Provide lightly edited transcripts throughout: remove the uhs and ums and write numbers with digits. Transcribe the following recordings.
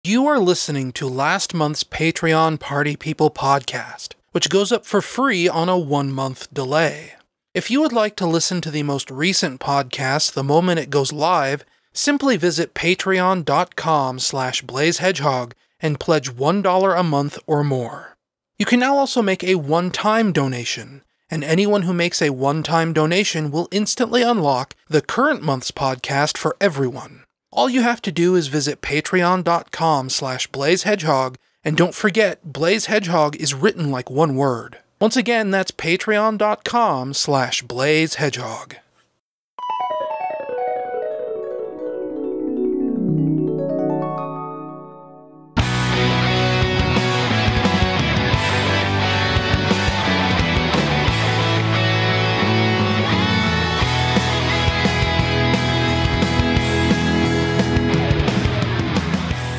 You are listening to last month's Patreon Party People podcast, which goes up for free on a 1-month delay. If you would like to listen to the most recent podcast the moment it goes live, simply visit patreon.com/blazehedgehog and pledge $1 a month or more. You can now also make a one-time donation, and anyone who makes a one-time donation will instantly unlock the current month's podcast for everyone. All you have to do is visit patreon.com/blazehedgehog, and don't forget, Blaze Hedgehog is written like one word. Once again, that's patreon.com/blazehedgehog.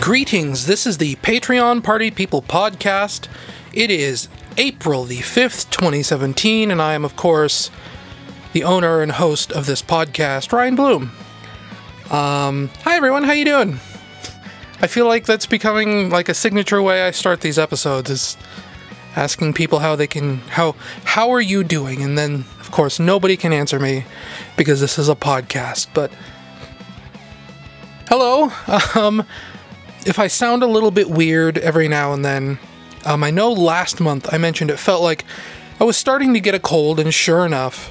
Greetings, this is the Patreon Party People podcast. It is April the 5th, 2017, and I am, of course, the owner and host of this podcast, Ryan Bloom. Hi everyone, how you doing? I feel like that's becoming like a signature way I start these episodes, is asking people how are you doing? And then, of course, nobody can answer me because this is a podcast, but hello. If I sound a little bit weird every now and then, I know last month I mentioned it felt like I was starting to get a cold, and sure enough,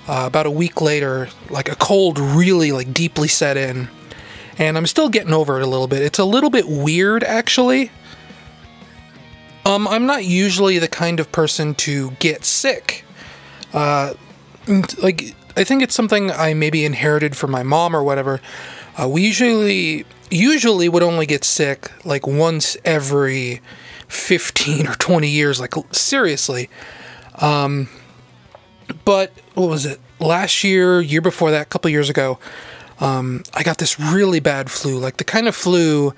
about a week later, like a cold really like deeply set in, and I'm still getting over it a little bit. It's a little bit weird, actually. I'm not usually the kind of person to get sick. I think it's something I maybe inherited from my mom or whatever. We usually would only get sick like once every 15 or 20 years, like seriously. But what was it? Last year before that, a couple years ago, I got this really bad flu, like the kind of flu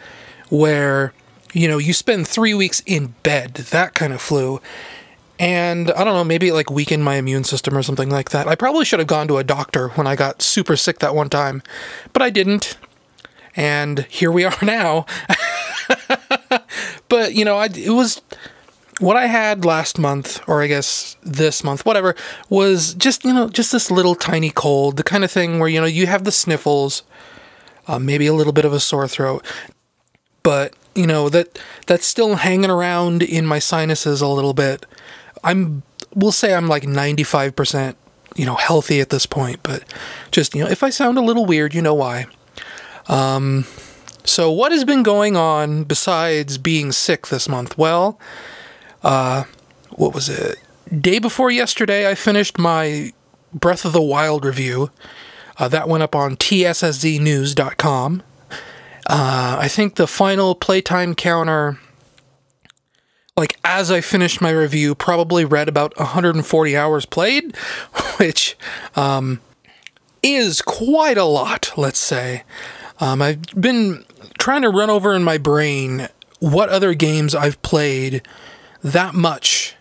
where, you spend 3 weeks in bed, that kind of flu. And I don't know, maybe it like weakened my immune system or something like that. I probably should have gone to a doctor when I got super sick that one time, but I didn't. And here we are now. But, it was what I had last month, or I guess this month, whatever, was just this little tiny cold, the kind of thing where, you have the sniffles, maybe a little bit of a sore throat, but, that's still hanging around in my sinuses a little bit. We'll say I'm like 95%, healthy at this point, but just, if I sound a little weird, you know why. So what has been going on besides being sick this month? Well, what was it? Day before yesterday, I finished my Breath of the Wild review. That went up on tssznews.com. I think the final playtime counter, like as I finished my review, probably read about 140 hours played, which, is quite a lot, let's say. I've been trying to run over in my brain what other games I've played that much,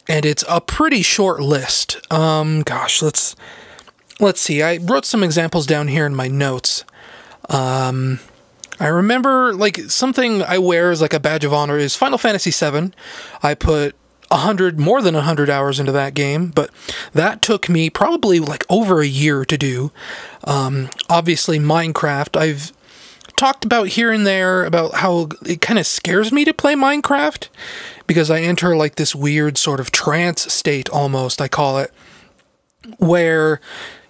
and it's a pretty short list. Gosh, let's see. I wrote some examples down here in my notes. I remember, like, something I wear as like a badge of honor is Final Fantasy VII. I put more than 100 hours into that game, but that took me probably like over a year to do. Obviously Minecraft, I've talked about here and there about how it kind of scares me to play Minecraft because I enter like this weird sort of trance state almost, I call it, where,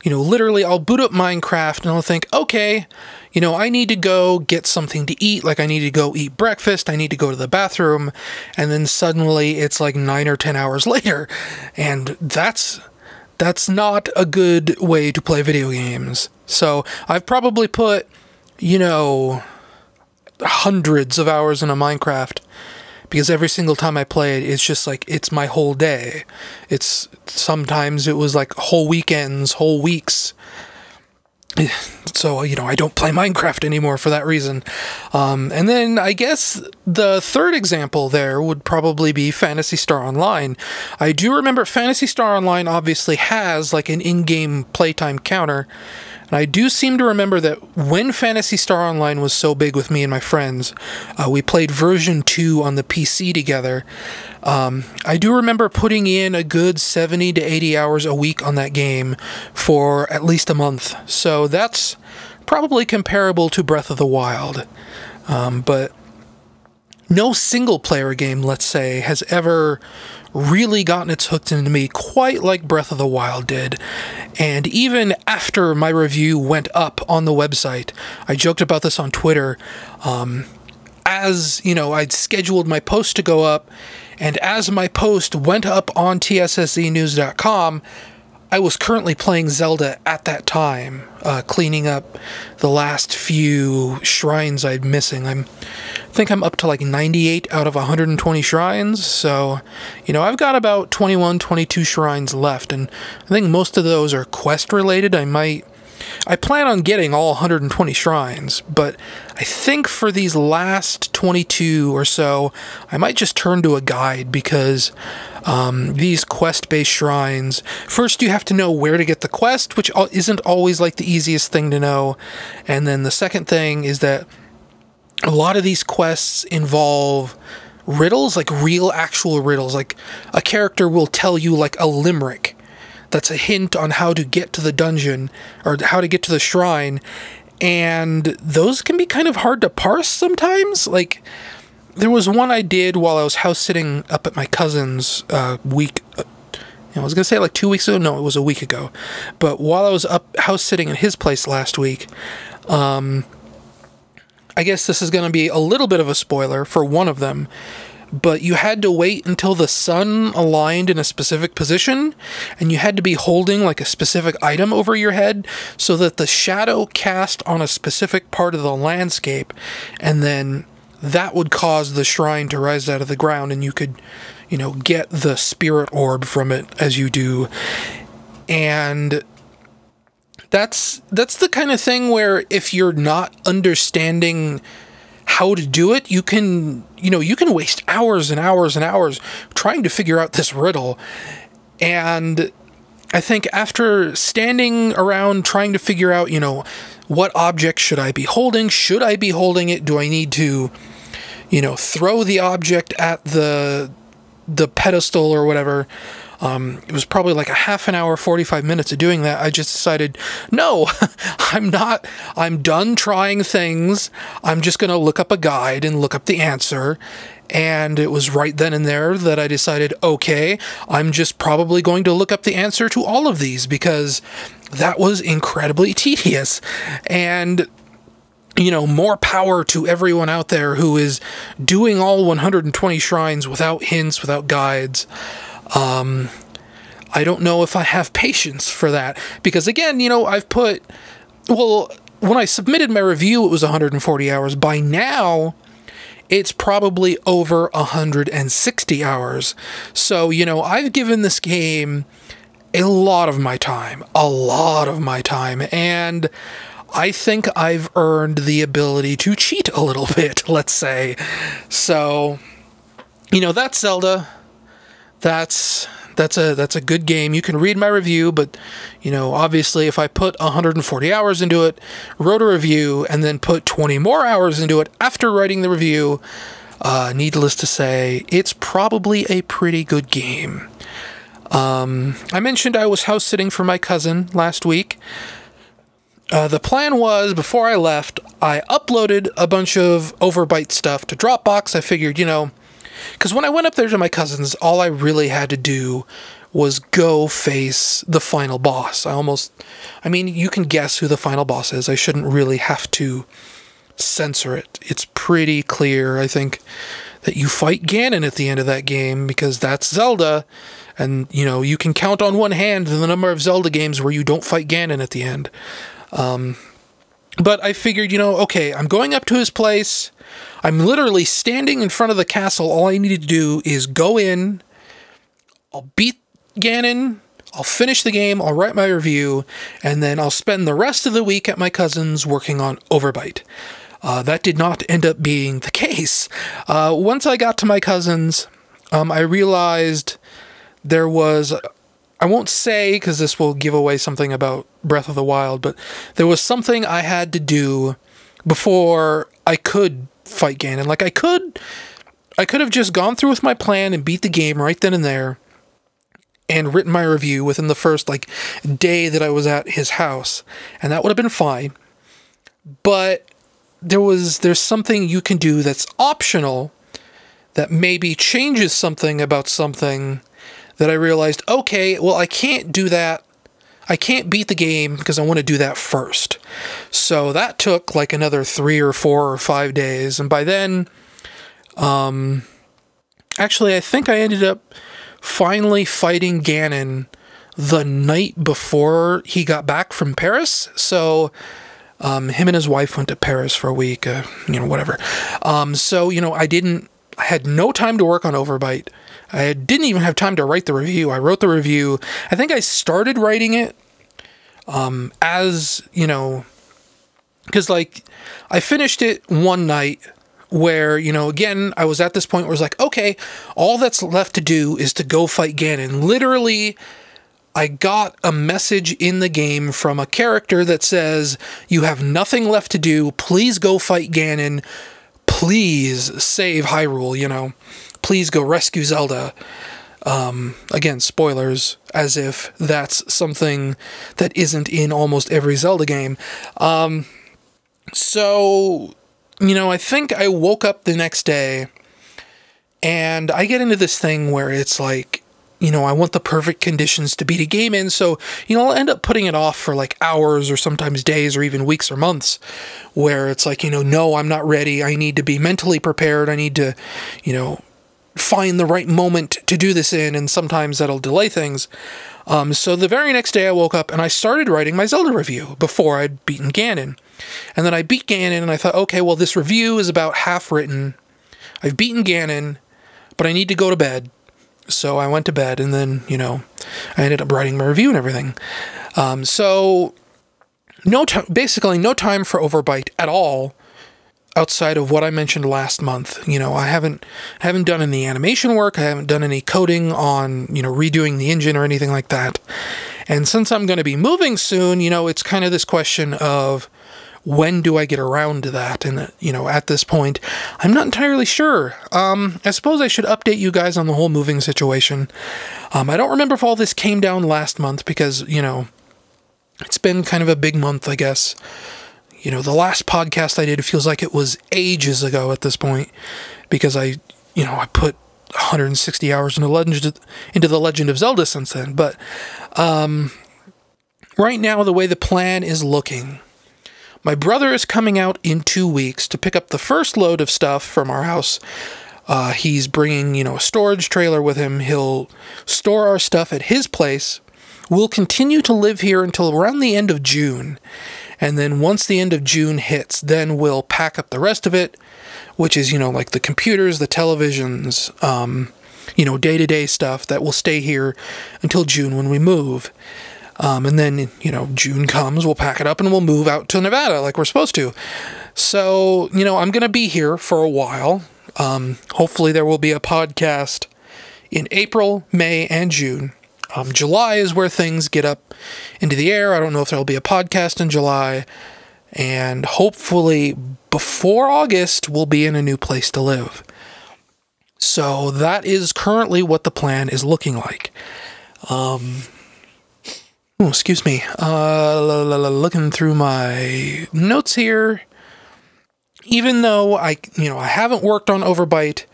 literally I'll boot up Minecraft and I'll think, okay, I need to go get something to eat, like I need to go eat breakfast, I need to go to the bathroom, and then suddenly it's like 9 or 10 hours later, and that's not a good way to play video games. So I've probably put, hundreds of hours into Minecraft, because every single time I play it, it's just like, it's my whole day. Sometimes it was like whole weekends, whole weeks. So, I don't play Minecraft anymore for that reason. And then I guess the third example there would probably be Phantasy Star Online. I do remember Phantasy Star Online obviously has like an in-game playtime counter. And I do seem to remember that when Phantasy Star Online was so big with me and my friends, we played version 2 on the PC together. I do remember putting in a good 70 to 80 hours a week on that game for at least a month. So that's probably comparable to Breath of the Wild. But no single-player game, let's say, has ever really gotten its hooks into me quite like Breath of the Wild did. And even after my review went up on the website, I joked about this on Twitter, as, you know, I'd scheduled my post to go up, and as my post went up on tsscnews.com, I was currently playing Zelda at that time, cleaning up the last few shrines I'm missing. I think I'm up to like 98 out of 120 shrines, so, you know, I've got about 21, 22 shrines left, and I think most of those are quest-related. I plan on getting all 120 shrines, but I think for these last 22 or so, I might just turn to a guide, because these quest-based shrines, first you have to know where to get the quest, which isn't always like the easiest thing to know, and then the second thing is that a lot of these quests involve riddles, like real actual riddles, like a character will tell you like a limerick that's a hint on how to get to the dungeon, or how to get to the shrine, and those can be kind of hard to parse sometimes. Like, there was one I did while I was house-sitting up at my cousin's I was going to say like 2 weeks ago. No, it was a week ago. But while I was up house-sitting at his place last week, I guess this is going to be a little bit of a spoiler for one of them, but you had to wait until the sun aligned in a specific position, and you had to be holding like a specific item over your head so that the shadow cast on a specific part of the landscape, and then that would cause the shrine to rise out of the ground, and you could, you know, get the spirit orb from it as you do. And that's the kind of thing where if you're not understanding how to do it, you can waste hours and hours and hours trying to figure out this riddle. And I think after standing around trying to figure out, you know, what object should I be holding? Should I be holding it? Do I need to, you know, throw the object at the pedestal or whatever? It was probably like a half an hour, 45 minutes of doing that. I just decided, no, I'm done trying things. I'm just going to look up a guide and look up the answer. And it was right then and there that I decided, okay, I'm just probably going to look up the answer to all of these, because that was incredibly tedious. And, you know, more power to everyone out there who is doing all 120 shrines without hints, without guides. I don't know if I have patience for that, because again, you know, when I submitted my review, it was 140 hours. By now, it's probably over 160 hours. So, you know, I've given this game a lot of my time, and I think I've earned the ability to cheat a little bit, let's say. So, you know, that's Zelda. That's a good game. You can read my review, but, you know, obviously if I put 140 hours into it, wrote a review, and then put 20 more hours into it after writing the review, needless to say, it's probably a pretty good game. I mentioned I was house-sitting for my cousin last week. The plan was, before I left, I uploaded a bunch of overbite stuff to Dropbox. I figured, you know, because when I went up there to my cousin's, all I really had to do was go face the final boss. I mean, you can guess who the final boss is. I shouldn't really have to censor it. It's pretty clear, I think, that you fight Ganon at the end of that game, because that's Zelda. And, you know, you can count on one hand the number of Zelda games where you don't fight Ganon at the end. But I figured, you know, okay, I'm going up to his place. I'm literally standing in front of the castle. All I need to do is go in, I'll beat Ganon, I'll finish the game, I'll write my review, and then I'll spend the rest of the week at my cousin's working on Overbite. That did not end up being the case. Once I got to my cousin's, I realized there was I won't say, because this will give away something about Breath of the Wild, but there was something I had to do before I could fight Ganon. Like, I could have just gone through with my plan and beat the game right then and there, and written my review within the first, like, day that I was at his house, and that would have been fine. But there's something you can do that's optional that maybe changes something about something that I realized, okay, well, I can't do that. I can't beat the game because I want to do that first. So that took like another 3 or 4 or 5 days. And by then, actually, I think I ended up finally fighting Ganon the night before he got back from Paris. So him and his wife went to Paris for a week, whatever. So, I had no time to work on Overbite. I didn't even have time to write the review. I wrote the review. I think I started writing it because, like, I finished it one night where, again, I was at this point where it was like, okay, all that's left to do is to go fight Ganon. Literally, I got a message in the game from a character that says, you have nothing left to do. Please go fight Ganon. Please save Hyrule, Please go rescue Zelda. Again, spoilers, as if that's something that isn't in almost every Zelda game. So, I think I woke up the next day, and I get into this thing where it's like, I want the perfect conditions to beat a game in, so, I'll end up putting it off for like hours or sometimes days or even weeks or months, where it's like, no, I'm not ready. I need to be mentally prepared. I need to, find the right moment to do this in, and sometimes that'll delay things. So the very next day I woke up and I started writing my Zelda review before I'd beaten Ganon. And then I beat Ganon and I thought, okay, well, this review is about half written. I've beaten Ganon, but I need to go to bed. So I went to bed, and then, I ended up writing my review and everything. So basically no time for Overbite at all, outside of what I mentioned last month. I haven't done any animation work. I haven't done any coding on, redoing the engine or anything like that. And since I'm going to be moving soon, it's kind of this question of, when do I get around to that? And, at this point, I'm not entirely sure. I suppose I should update you guys on the whole moving situation. I don't remember if all this came down last month because, it's been kind of a big month, I guess. The last podcast I did, it feels like it was ages ago at this point, because I put 160 hours into the Legend of Zelda since then. But right now, the way the plan is looking, my brother is coming out in 2 weeks to pick up the first load of stuff from our house. He's bringing, a storage trailer with him. He'll store our stuff at his place. We'll continue to live here until around the end of June. And then once the end of June hits, then we'll pack up the rest of it, which is, like the computers, the televisions, day-to-day stuff that will stay here until June when we move. And then, June comes, we'll pack it up and we'll move out to Nevada like we're supposed to. So, I'm going to be here for a while. Hopefully there will be a podcast in April, May, and June. July is where things get up into the air. I don't know if there'll be a podcast in July. And hopefully before August, we'll be in a new place to live. So that is currently what the plan is looking like. Excuse me. Looking through my notes here. Even though I haven't worked on Overbite,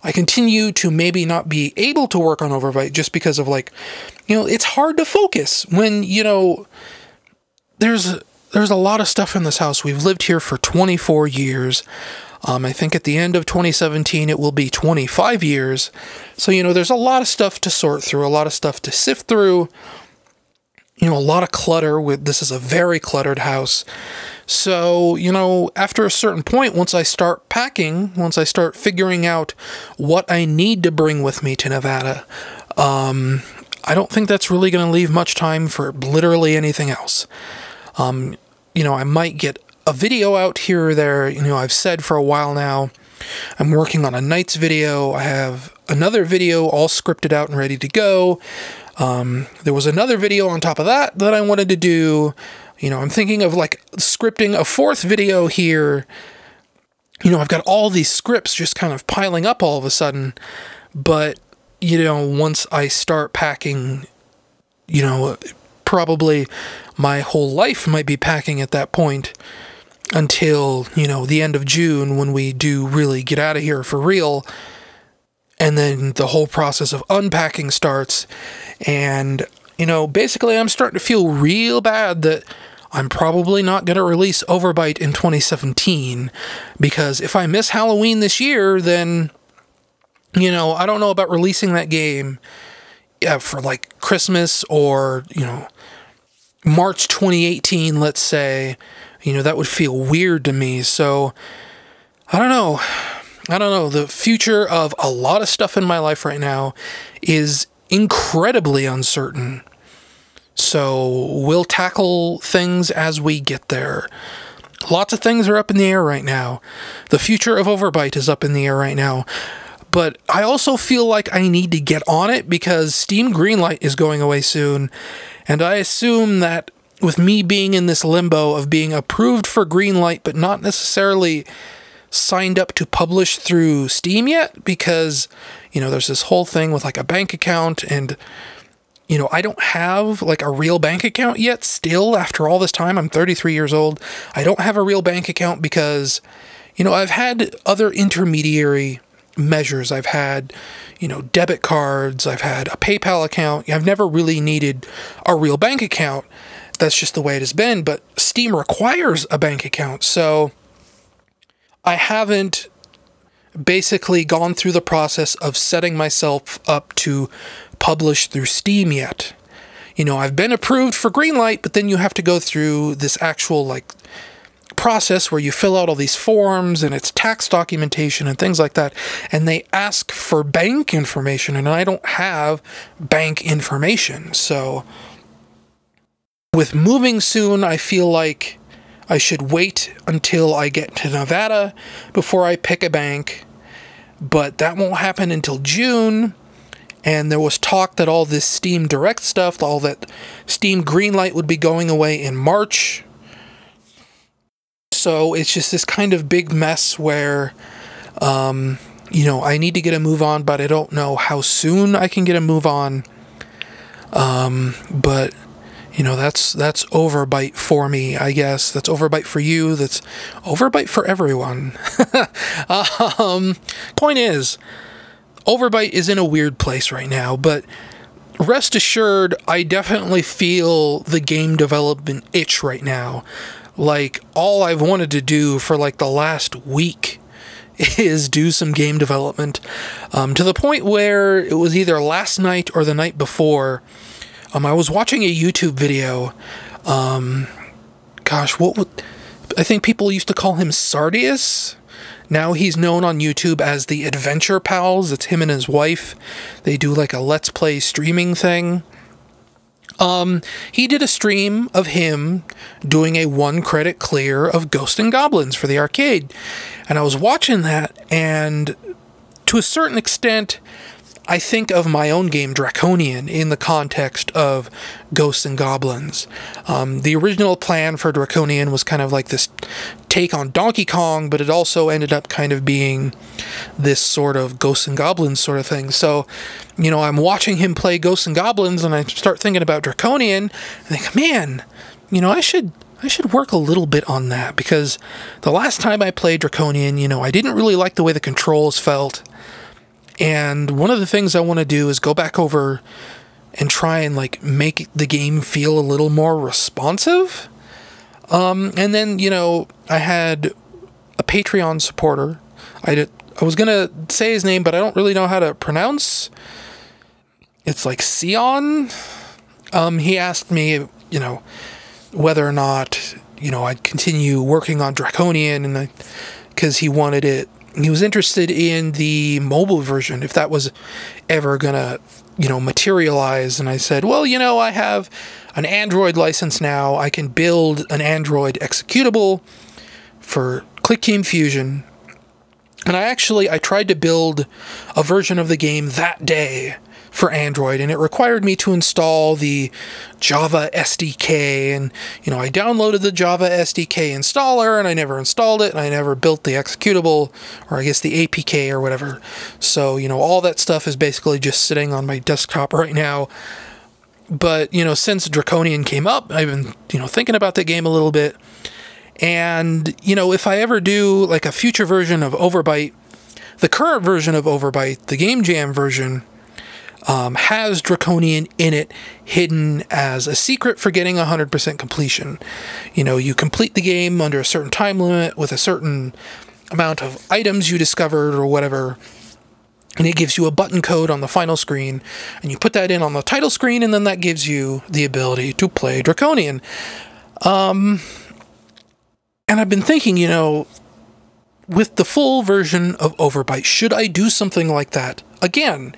I continue to maybe not be able to work on Overbite just because of it's hard to focus when, there's a lot of stuff in this house. We've lived here for 24 years. I think at the end of 2017, it will be 25 years. So, there's a lot of stuff to sort through, a lot of stuff to sift through. A lot of clutter. This is a very cluttered house. So, after a certain point, once I start packing, once I start figuring out what I need to bring with me to Nevada, I don't think that's really going to leave much time for literally anything else. I might get a video out here or there. I've said for a while now, I'm working on a Knights video. I have another video all scripted out and ready to go. There was another video on top of that that I wanted to do. I'm thinking of like scripting a fourth video here. I've got all these scripts just kind of piling up all of a sudden. But, once I start packing, probably my whole life might be packing at that point until, the end of June when we do really get out of here for real. And then the whole process of unpacking starts. And, basically I'm starting to feel real bad that I'm probably not going to release Overbite in 2017, because if I miss Halloween this year, then, I don't know about releasing that game for like Christmas or, March 2018, let's say. That would feel weird to me. So I don't know. The future of a lot of stuff in my life right now is incredibly uncertain. So we'll tackle things as we get there. Lots of things are up in the air right now. The future of Overbite is up in the air right now. But I also feel like I need to get on it because Steam Greenlight is going away soon. And I assume that with me being in this limbo of being approved for Greenlight but not necessarily signed up to publish through Steam yet, because, there's this whole thing with like a bank account, and I don't have like a real bank account yet still after all this time. I'm 33 years old. I don't have a real bank account because, I've had other intermediary measures. I've had, debit cards. I've had a PayPal account. I've never really needed a real bank account. That's just the way it has been. But Steam requires a bank account. So I haven't basically gone through the process of setting myself up to publish through Steam yet. I've been approved for Greenlight, but then you have to go through this actual process where you fill out all these forms and it's tax documentation and things like that, and they ask for bank information, and I don't have bank information. So with moving soon, I feel like I should wait until I get to Nevada before I pick a bank, but that won't happen until June. And there was talk that all this Steam Direct stuff, all that Steam Greenlight would be going away in March. So it's just this kind of big mess where, I need to get a move on, but I don't know how soon I can get a move on. But that's Overbite for me, I guess. That's Overbite for you. That's Overbite for everyone. Point is, Overbite is in a weird place right now, but rest assured, I definitely feel the game development itch right now. All I've wanted to do for the last week is do some game development, to the point where it was either last night or the night before. I was watching a YouTube video. I think people used to call him Sardius. Now he's known on YouTube as the Adventure Pals. It's him and his wife. They do a Let's Play streaming thing. He did a stream of him doing a 1-credit clear of Ghosts and Goblins for the arcade. And I was watching that, and to a certain extent, I think of my own game, Draconian, in the context of Ghosts and Goblins. The original plan for Draconian was kind of like this take on Donkey Kong, but it also ended up kind of being this sort of Ghosts and Goblins sort of thing. So, I'm watching him play Ghosts and Goblins, and I start thinking about Draconian, and I think, man, I should work a little bit on that, because the last time I played Draconian, I didn't really like the way the controls felt. And one of the things I want to do is go back over and try and make the game feel a little more responsive. And then, I had a Patreon supporter. I was going to say his name, but I don't really know how to pronounce. It's Sion. He asked me, whether or not, I'd continue working on Draconian, and because he wanted it. He was interested in the mobile version, if that was ever gonna, materialize. And I said, well, I have an Android license now. I can build an Android executable for ClickTeam Fusion. And I tried to build a version of the game that day for Android, and it required me to install the Java SDK, and I downloaded the Java SDK installer, and I never installed it, and I never built the executable, or I guess the APK or whatever. So all that stuff is basically just sitting on my desktop right now. But since Draconian came up, I've been thinking about the game a little bit, and if I ever do like a future version of Overbite, the current version of Overbite, the Game Jam version, has Draconian in it, hidden as a secret for getting 100% completion. You complete the game under a certain time limit with a certain amount of items you discovered or whatever, and it gives you a button code on the final screen, and you put that in on the title screen, and then that gives you the ability to play Draconian. And I've been thinking, with the full version of Overbite, should I do something like that again?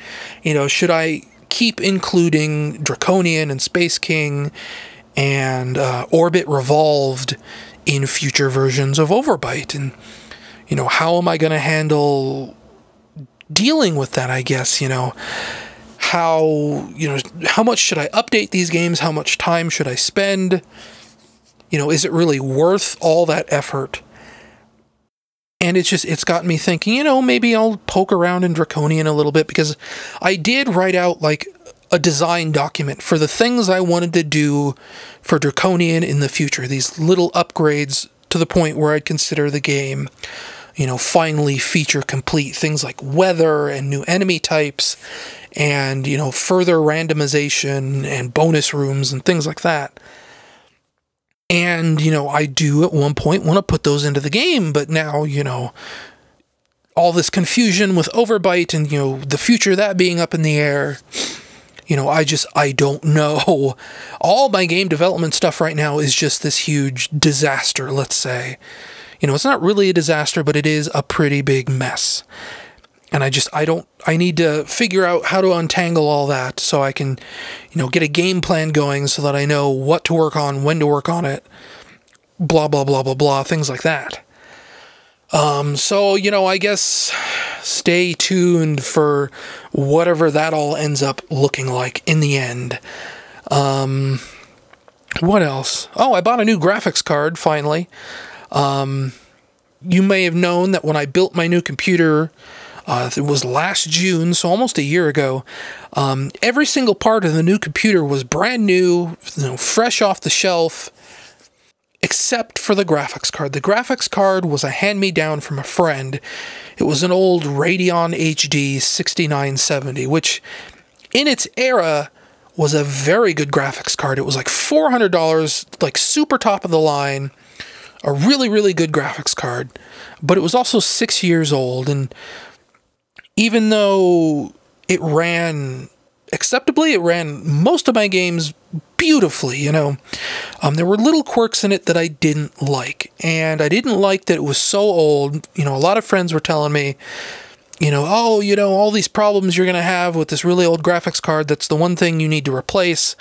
Should I keep including Draconian and Space King and Orbit Revolved in future versions of Overbite? And, how am I going to handle dealing with that, I guess? How much should I update these games? How much time should I spend? Is it really worth all that effort? And it's gotten me thinking, maybe I'll poke around in Draconian a little bit, because I did write out like a design document for the things I wanted to do for Draconian in the future. These little upgrades to the point where I'd consider the game, finally feature complete. Things like weather and new enemy types and, further randomization and bonus rooms and things like that. And, I do at one point want to put those into the game, but now, all this confusion with Overbite and, the future of that being up in the air, I don't know. All my game development stuff right now is just this huge disaster, let's say. It's not really a disaster, but it is a pretty big mess. And I need to figure out how to untangle all that so I can, get a game plan going so that I know what to work on, when to work on it, blah, blah, blah, blah, blah, things like that. So, I guess stay tuned for whatever that all ends up looking like in the end. What else? Oh, I bought a new graphics card, finally. You may have known that when I built my new computer, it was last June, so almost a year ago. Every single part of the new computer was brand new, fresh off the shelf, except for the graphics card. The graphics card was a hand-me-down from a friend. It was an old Radeon HD 6970, which in its era was a very good graphics card. It was like $400, like super top of the line, a really, really good graphics card. But it was also 6 years old, and even though it ran acceptably, it ran most of my games beautifully, There were little quirks in it that I didn't like, and I didn't like that it was so old. A lot of friends were telling me, all these problems you're going to have with this really old graphics card, that's the one thing you need to replace.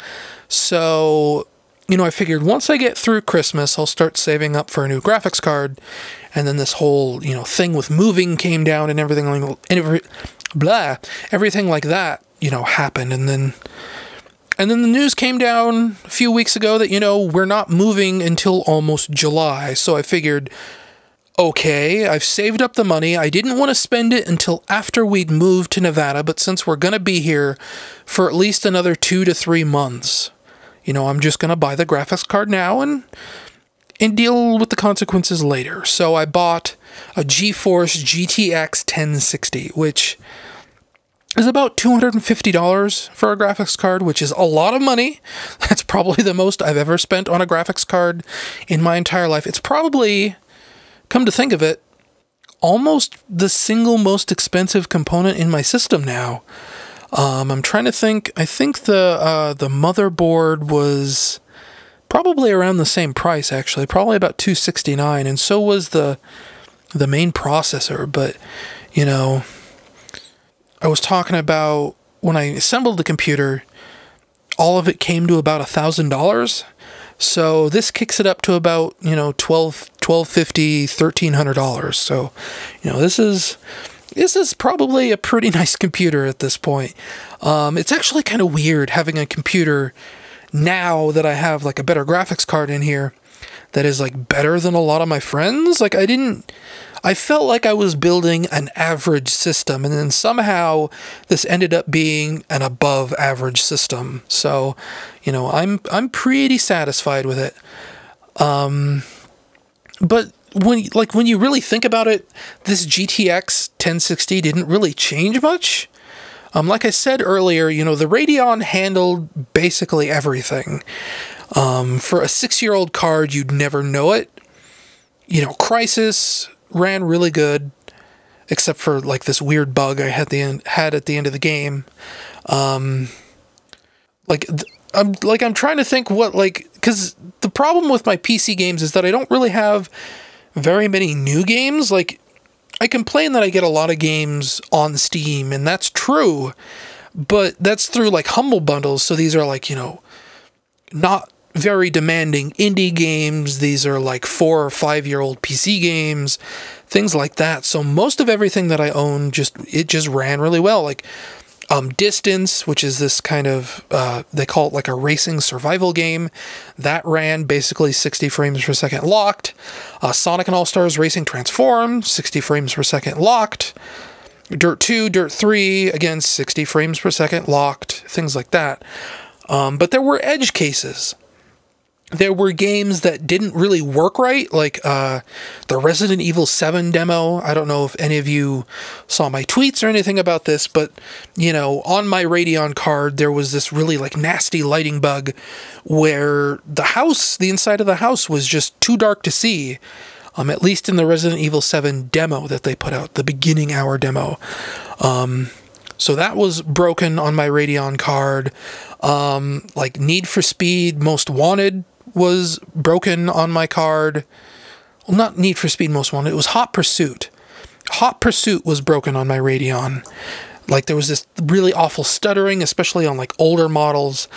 So, I figured once I get through Christmas, I'll start saving up for a new graphics card. And then this whole, thing with moving came down and everything like that, happened. And then the news came down a few weeks ago that, we're not moving until almost July. So I figured, okay, I've saved up the money. I didn't want to spend it until after we'd moved to Nevada, but since we're going to be here for at least another 2 to 3 months, I'm just going to buy the graphics card now and deal with the consequences later. So I bought a GeForce GTX 1060, which is about $250 for a graphics card, which is a lot of money. That's probably the most I've ever spent on a graphics card in my entire life. It's probably, come to think of it, almost the single most expensive component in my system now. I'm trying to think. I think the motherboard was probably around the same price, actually, probably about $269, and so was the main processor. But I was talking about when I assembled the computer, all of it came to about $1,000. So this kicks it up to about $1,250, $1,300. So this is this is probably a pretty nice computer at this point. It's actually kind of weird having a computer now that I have like a better graphics card in here that is like better than a lot of my friends. Like I felt like I was building an average system, and then somehow this ended up being an above average system. So, you know, I'm pretty satisfied with it. But when you really think about it, this GTX 1060 didn't really change much. Like I said earlier, you know, the Radeon handled basically everything. For a 6-year-old card, you'd never know it. You know, Crysis ran really good, except for like this weird bug I had at the end of the game. I'm trying to think what, like, because the problem with my PC games is that I don't really have very many new games. Like, I complain that I get a lot of games on Steam, and that's true, but that's through like Humble Bundles. So these are like, you know, not very demanding indie games. These are like 4 or 5-year-old PC games, things like that. So most of everything that I own just ran really well. Like Distance, which is this kind of they call it like a racing survival game, that ran basically 60 frames per second locked. Sonic and All-Stars Racing Transform, 60 frames per second locked. Dirt 2, Dirt 3, again 60 frames per second locked, things like that. But there were edge cases. There were games that didn't really work right, like the Resident Evil 7 demo. I don't know if any of you saw my tweets or anything about this, but, you know, on my Radeon card, there was this really, like, nasty lighting bug where the inside of the house was just too dark to see, at least in the Resident Evil 7 demo that they put out, the beginning hour demo. So that was broken on my Radeon card. Like Need for Speed Most Wanted was broken on my card. Well, not Need for Speed Most Wanted, it was Hot Pursuit. Hot Pursuit was broken on my Radeon. Like, there was this really awful stuttering, especially on like older models.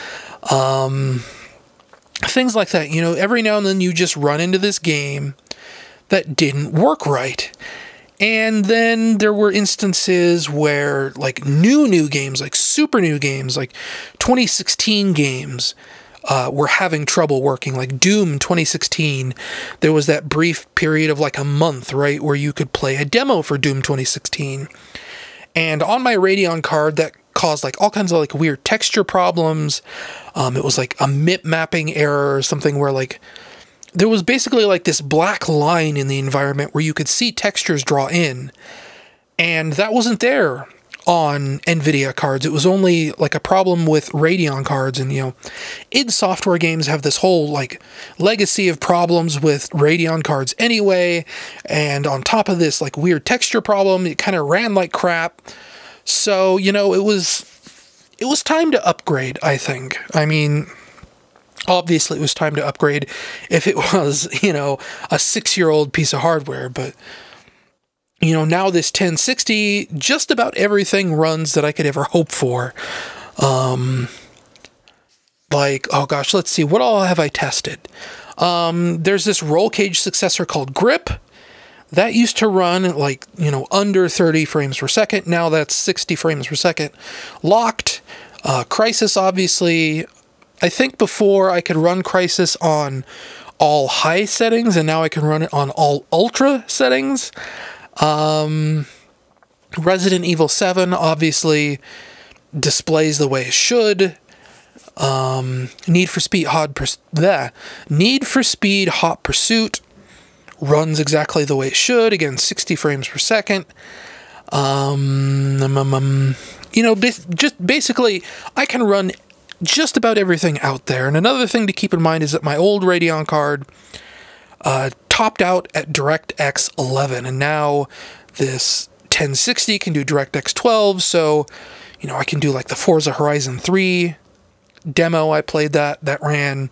Things like that. You know, every now and then you just run into this game that didn't work right. And then there were instances where like new games, like super new games, like 2016 games, were having trouble working. Like Doom 2016, there was that brief period of like a month, right, where you could play a demo for Doom 2016. And on my Radeon card, that caused like all kinds of like weird texture problems. It was like a MIP mapping error or something where like there was basically like this black line in the environment where you could see textures draw in. And that wasn't there on nVidia cards. It was only like a problem with Radeon cards. And, you know, id Software games have this whole like legacy of problems with Radeon cards anyway. And on top of this like weird texture problem, it kind of ran like crap. So, you know, it was time to upgrade, I think. I mean, obviously it was time to upgrade if it was, you know, a 6-year-old piece of hardware, but you know, now this 1060, just about everything runs that I could ever hope for. Like, oh gosh, let's see, what all have I tested? There's this roll cage successor called Grip. That used to run at like, you know, under 30 frames per second. Now that's 60 frames per second locked. Crysis, obviously, I think before I could run Crysis on all high settings, and now I can run it on all ultra settings. Resident Evil 7 obviously displays the way it should. Need for Speed Hot Pursuit runs exactly the way it should. Again, 60 frames per second. You know, just basically, I can run just about everything out there. And another thing to keep in mind is that my old Radeon card topped out at DirectX 11, and now this 1060 can do DirectX 12, so, you know, I can do like the Forza Horizon 3 demo. I played that ran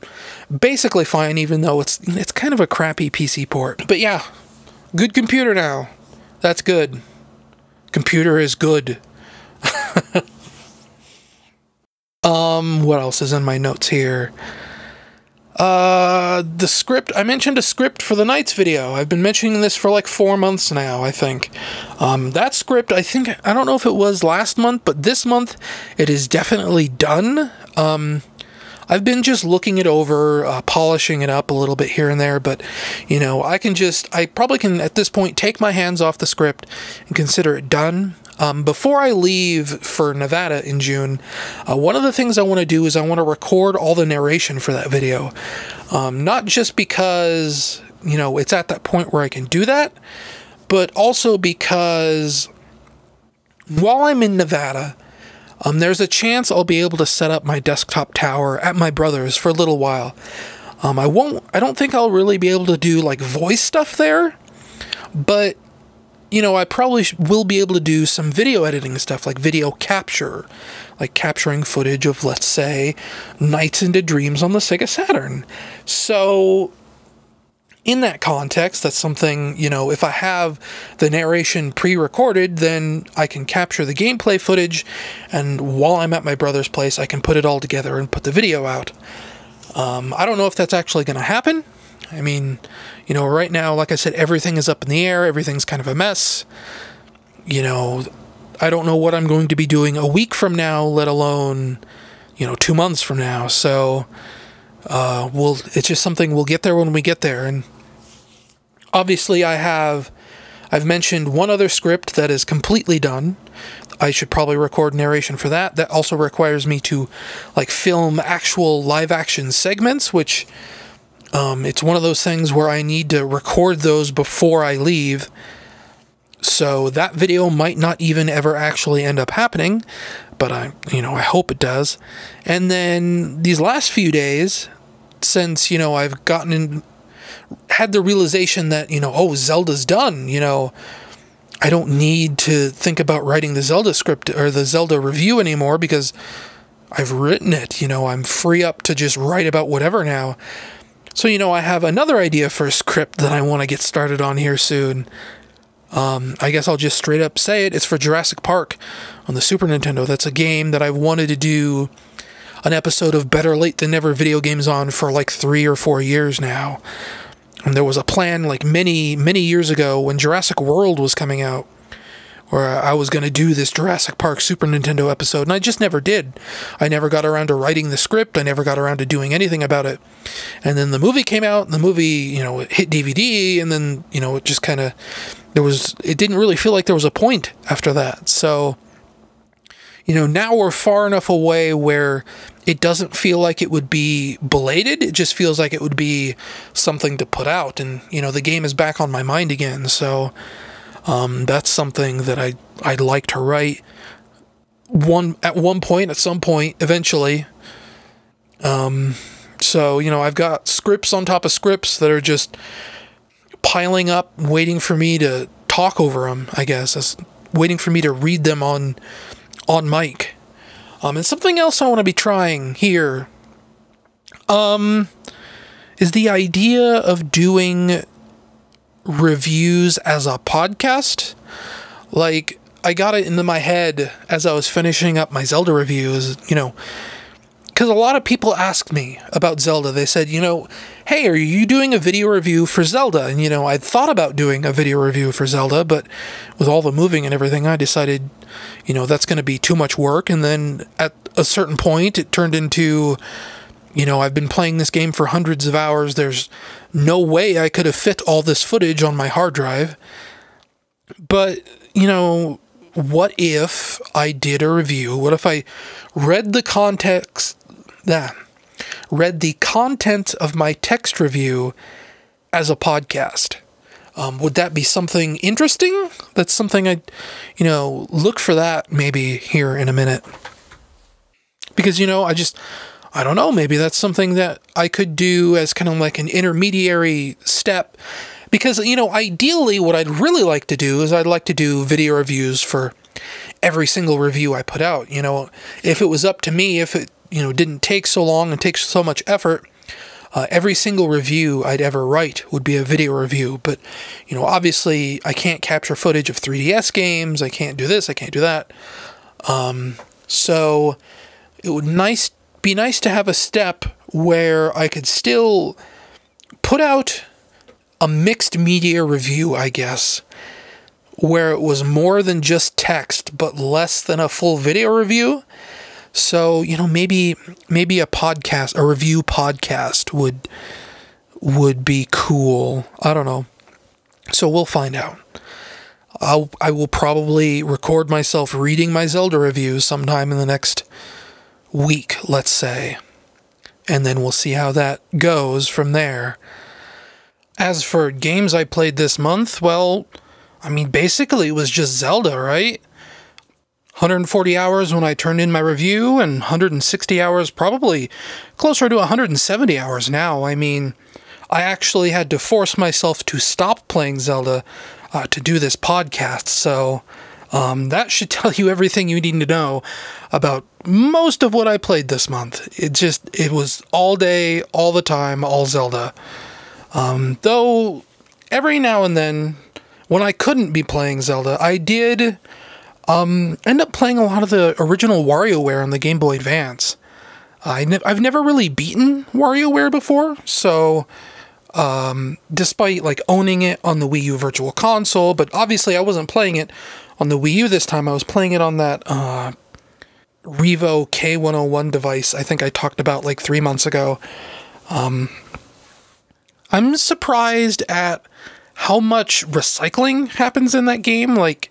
basically fine, even though it's kind of a crappy PC port. But yeah, good computer now. That's good. Computer is good. What else is in my notes here? The script, I mentioned a script for the Knights video. I've been mentioning this for like 4 months now, I think. That script, I don't know if it was last month, but this month it is definitely done. I've been just looking it over, polishing it up a little bit here and there, but, you know, I probably can, at this point, take my hands off the script and consider it done. Before I leave for Nevada in June, one of the things I want to do is I want to record all the narration for that video. Not just because, you know, it's at that point where I can do that, but also because while I'm in Nevada, there's a chance I'll be able to set up my desktop tower at my brother's for a little while. I don't think I'll really be able to do like voice stuff there, but you know, I probably will be able to do some video editing stuff, like video capture, like capturing footage of, let's say, Nights into Dreams on the Sega Saturn. So, in that context, that's something, you know, if I have the narration pre-recorded, then I can capture the gameplay footage, and while I'm at my brother's place, I can put it all together and put the video out. I don't know if that's actually going to happen. I mean, you know, right now, like I said, everything is up in the air. Everything's kind of a mess. You know, I don't know what I'm going to be doing a week from now, let alone, you know, 2 months from now. So, it's just something we'll get there when we get there. And obviously I've mentioned one other script that is completely done. I should probably record narration for that. That also requires me to, like, film actual live action segments, which it's one of those things where I need to record those before I leave. So that video might not even ever actually end up happening, but I hope it does. And then these last few days, since, you know, I've had the realization that, you know, oh, Zelda's done, you know, I don't need to think about writing the Zelda script or the Zelda review anymore because I've written it, you know, I'm free up to just write about whatever now. So, you know, I have another idea for a script that I want to get started on here soon. I guess I'll just straight up say it. It's for Jurassic Park on the Super Nintendo. That's a game that I've wanted to do an episode of Better Late Than Never video games on for like 3 or 4 years now. And there was a plan like many, many years ago when Jurassic World was coming out, where I was going to do this Jurassic Park Super Nintendo episode, and I just never did. I never got around to writing the script. I never got around to doing anything about it. And then the movie came out, and the movie, you know, it hit DVD, and then, you know, it just kind of, it didn't really feel like there was a point after that. So, you know, now we're far enough away where it doesn't feel like it would be belated. It just feels like it would be something to put out. And, you know, the game is back on my mind again. So, that's something that I'd like to write at some point, eventually. So, you know, I've got scripts on top of scripts that are just piling up, waiting for me to talk over them, I guess. Waiting for me to read them on mic. And something else I want to be trying here, is the idea of doing reviews as a podcast. Like, I got it into my head as I was finishing up my Zelda reviews, you know, because a lot of people asked me about Zelda. They said, you know, hey, are you doing a video review for Zelda? And, you know, I'd thought about doing a video review for Zelda, but with all the moving and everything, I decided, you know, that's going to be too much work. And then at a certain point, it turned into, you know, I've been playing this game for hundreds of hours. There's no way I could have fit all this footage on my hard drive. But, you know, what if I did a review? What if I read the content of my text review as a podcast? Would that be something interesting? That's something I'd, you know, look for that maybe here in a minute. Because, you know, I don't know, maybe that's something that I could do as kind of like an intermediary step. Because, you know, ideally what I'd really like to do is I'd like to do video reviews for every single review I put out. You know, if it was up to me, if it, you know, didn't take so long and takes so much effort, every single review I'd ever write would be a video review. But, you know, obviously I can't capture footage of 3DS games. I can't do this. I can't do that. So it would be nice to have a step where I could still put out a mixed media review, I guess, where it was more than just text, but less than a full video review. So, you know, maybe a podcast, a review podcast would be cool. I don't know. So we'll find out. I will probably record myself reading my Zelda reviews sometime in the next week, let's say. And then we'll see how that goes from there. As for games I played this month, well, I mean, basically it was just Zelda, right? 140 hours when I turned in my review, and 160 hours, probably closer to 170 hours now. I mean, I actually had to force myself to stop playing Zelda to do this podcast, so that should tell you everything you need to know about most of what I played this month. It was all day, all the time, all Zelda. Though, every now and then, when I couldn't be playing Zelda, I did end up playing a lot of the original WarioWare on the Game Boy Advance. I've never really beaten WarioWare before, so despite like owning it on the Wii U Virtual Console, but obviously I wasn't playing it on the Wii U this time. I was playing it on that Revo K101 device I think I talked about like 3 months ago. I'm surprised at how much recycling happens in that game. Like,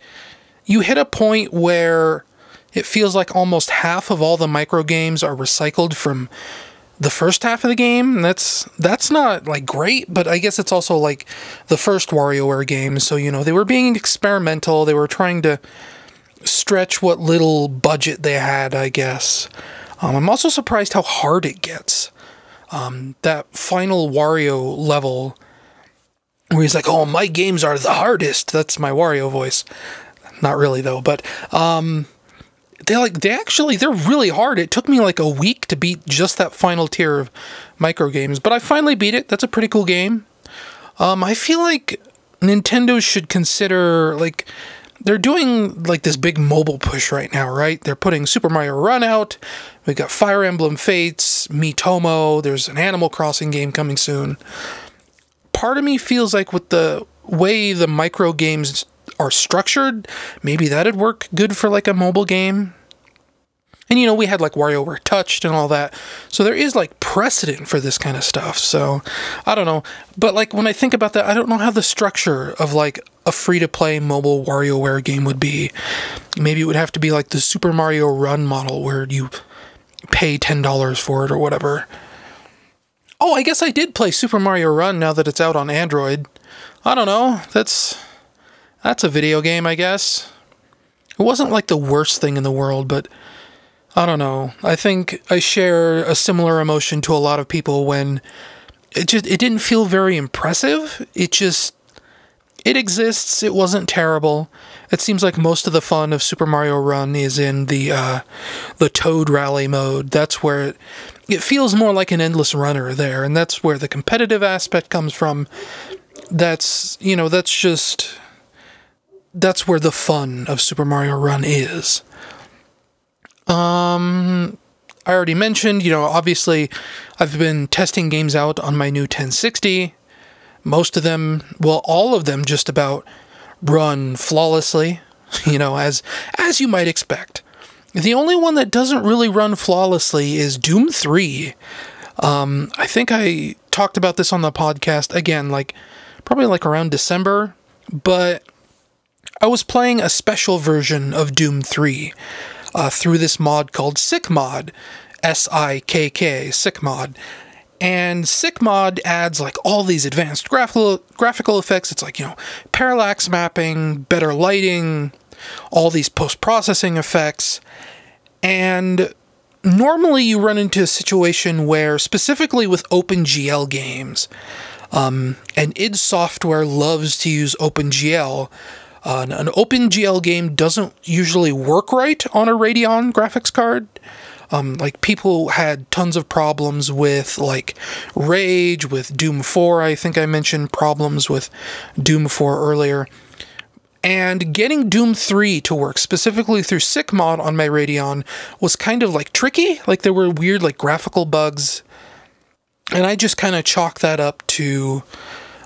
you hit a point where it feels like almost half of all the micro games are recycled from the first half of the game. And that's not like great, but I guess it's also like the first WarioWare game. So, you know, they were being experimental. They were trying to stretch what little budget they had, I guess. I'm also surprised how hard it gets. That final Wario level where he's like, "Oh, my games are the hardest." That's my Wario voice. Not really though, but they're really hard. It took me like a week to beat just that final tier of micro games, but I finally beat it. That's a pretty cool game. I feel like Nintendo should consider, like, they're doing like this big mobile push right now, right? They're putting Super Mario Run out. We've got Fire Emblem Fates, Miitomo. There's an Animal Crossing game coming soon. Part of me feels like with the way the micro games are structured, maybe that'd work good for like a mobile game. And you know, we had like WarioWare Touched and all that. So there is like precedent for this kind of stuff. So I don't know. But like when I think about that, I don't know how the structure of like a free-to-play mobile WarioWare game would be. Maybe it would have to be like the Super Mario Run model where you pay $10 for it or whatever. Oh, I guess I did play Super Mario Run now that it's out on Android. I don't know. That's a video game, I guess. It wasn't like the worst thing in the world, but I don't know. I think I share a similar emotion to a lot of people when it didn't feel very impressive. It exists. It wasn't terrible. It seems like most of the fun of Super Mario Run is in the Toad Rally mode. That's where it feels more like an endless runner there, and that's where the competitive aspect comes from. That's where the fun of Super Mario Run is. I already mentioned, obviously I've been testing games out on my new 1060. Most of them, well, all of them just about run flawlessly, as you might expect. The only one that doesn't really run flawlessly is Doom 3. I think I talked about this on the podcast again, probably around December, but I was playing a special version of Doom 3 through this mod called SickMod, S-I-K-K, SickMod. And SickMod adds all these advanced graphical effects. It's parallax mapping, better lighting, all these post-processing effects. And normally you run into a situation where, specifically with OpenGL games, and id Software loves to use OpenGL. An OpenGL game doesn't usually work right on a Radeon graphics card. People had tons of problems with, Rage, with Doom 4. I think I mentioned problems with Doom 4 earlier. And getting Doom 3 to work, specifically through SickMod on my Radeon, was kind of, tricky. There were weird, graphical bugs. And I just kind of chalk that up to,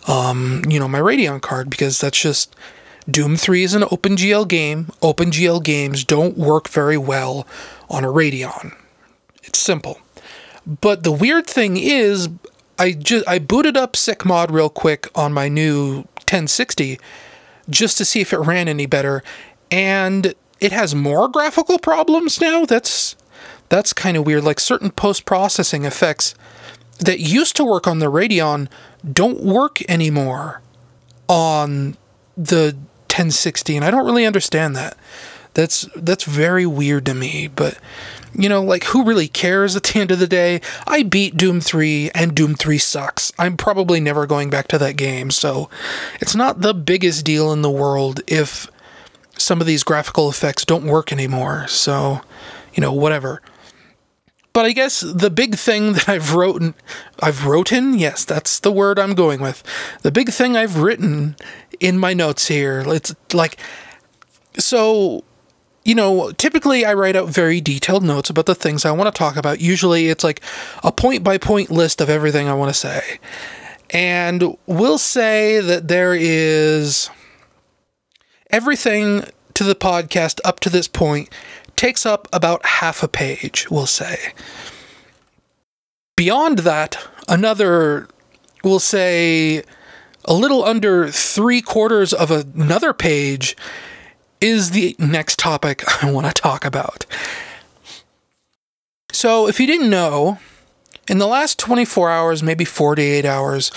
my Radeon card, because that's just, Doom 3 is an OpenGL game. OpenGL games don't work very well on a Radeon. It's simple. But the weird thing is, I booted up SickMod real quick on my new 1060 just to see if it ran any better, and it has more graphical problems now. That's kind of weird. Like, certain post-processing effects that used to work on the Radeon don't work anymore on the 1060, and I don't really understand that. That's very weird to me, but, like, who really cares at the end of the day? I beat Doom 3, and Doom 3 sucks. I'm probably never going back to that game, so it's not the biggest deal in the world if some of these graphical effects don't work anymore, so, whatever. But I guess the big thing that I've written, yes, that's the word I'm going with. The big thing I've written in my notes here, it's like, so, typically I write out very detailed notes about the things I want to talk about. Usually it's like a point-by-point list of everything I want to say. And we'll say that there is everything to the podcast up to this point takes up about half a page, we'll say. Beyond that, another, we'll say, a little under 3/4 of another page is the next topic I want to talk about. So, if you didn't know, in the last 24 hours, maybe 48 hours,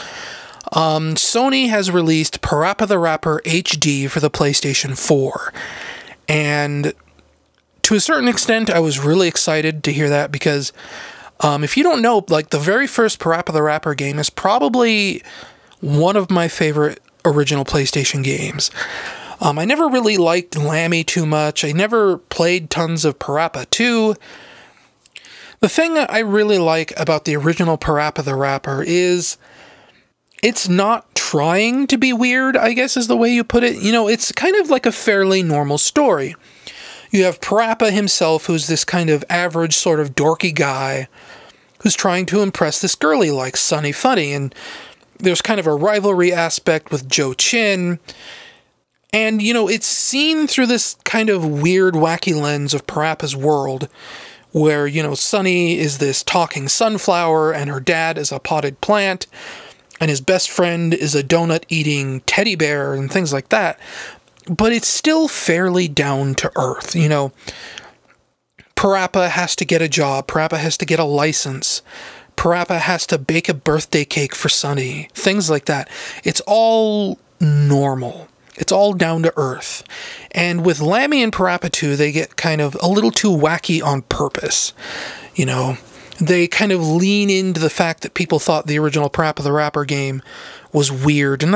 Sony has released Parappa the Rapper HD for the PlayStation 4. And to a certain extent, I was really excited to hear that, because if you don't know, like, the very first Parappa the Rapper game is probably one of my favorite original PlayStation games. I never really liked Lammy too much. I never played tons of Parappa 2. The thing that I really like about the original Parappa the Rapper is it's not trying to be weird, I guess is the way you put it. It's kind of like a fairly normal story. You have Parappa himself, who's this kind of average sort of dorky guy who's trying to impress this girlie like Sunny Funny, and there's kind of a rivalry aspect with Joe Chin. And, it's seen through this kind of weird, wacky lens of Parappa's world, where, Sunny is this talking sunflower, and her dad is a potted plant, and his best friend is a donut-eating teddy bear, and things like that. But it's still fairly down to earth, Parappa has to get a job. Parappa has to get a license. Parappa has to bake a birthday cake for Sunny. Things like that. It's all normal. It's all down to earth. And with Lammy and Parappa 2, they get kind of a little too wacky on purpose. They kind of lean into the fact that people thought the original Parappa the Rapper game was weird, and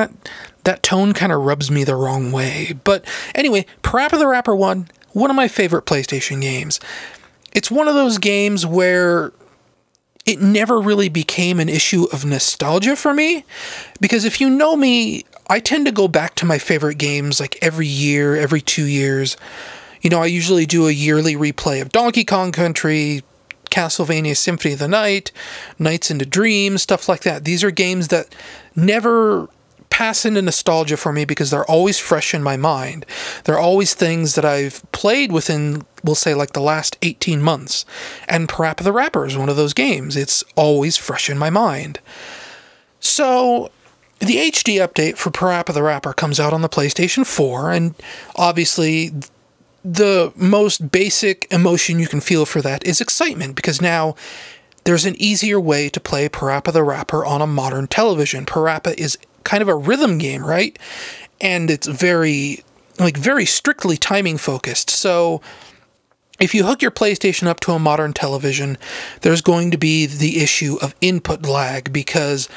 that tone kind of rubs me the wrong way. But anyway, Parappa the Rapper 1, one of my favorite PlayStation games. It's one of those games where it never really became an issue of nostalgia for me, because if you know me, I tend to go back to my favorite games like every year, every 2 years. I usually do a yearly replay of Donkey Kong Country, Castlevania Symphony of the Night, Nights into Dreams, stuff like that. These are games that never pass into nostalgia for me because they're always fresh in my mind. They're always things that I've played within, we'll say, like the last 18 months. And Parappa the Rapper is one of those games. It's always fresh in my mind. So the HD update for Parappa the Rapper comes out on the PlayStation 4, and obviously the most basic emotion you can feel for that is excitement, because now there's an easier way to play Parappa the Rapper on a modern television. Parappa is kind of a rhythm game, right? And it's very strictly timing focused. So if you hook your PlayStation up to a modern television, there's going to be the issue of input lag, because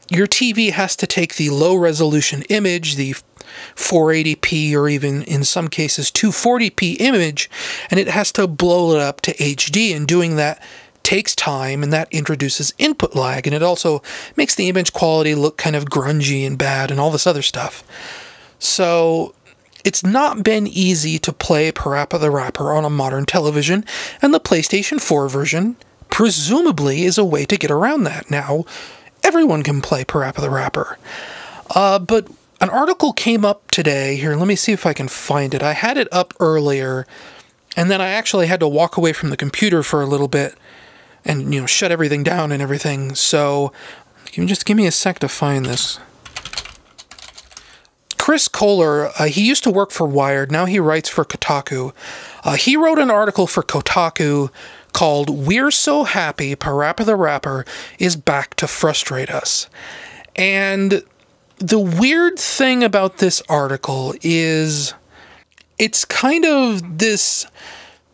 your TV has to take the low resolution image, the 480p or even in some cases 240p image, and it has to blow it up to HD, and doing that takes time, and that introduces input lag, and it also makes the image quality look kind of grungy and bad and all this other stuff. So it's not been easy to play Parappa the Rapper on a modern television, and the PlayStation 4 version presumably is a way to get around that. Now, everyone can play Parappa the Rapper. But an article came up today. Here, let me see if I can find it. I had it up earlier, and then I actually had to walk away from the computer for a little bit and, you know, shut everything down and everything. So, just give me a sec to find this. Chris Kohler, he used to work for Wired. Now he writes for Kotaku. He wrote an article for Kotaku called "We're So Happy Parappa the Rapper is Back to Frustrate Us." And the weird thing about this article is it's kind of this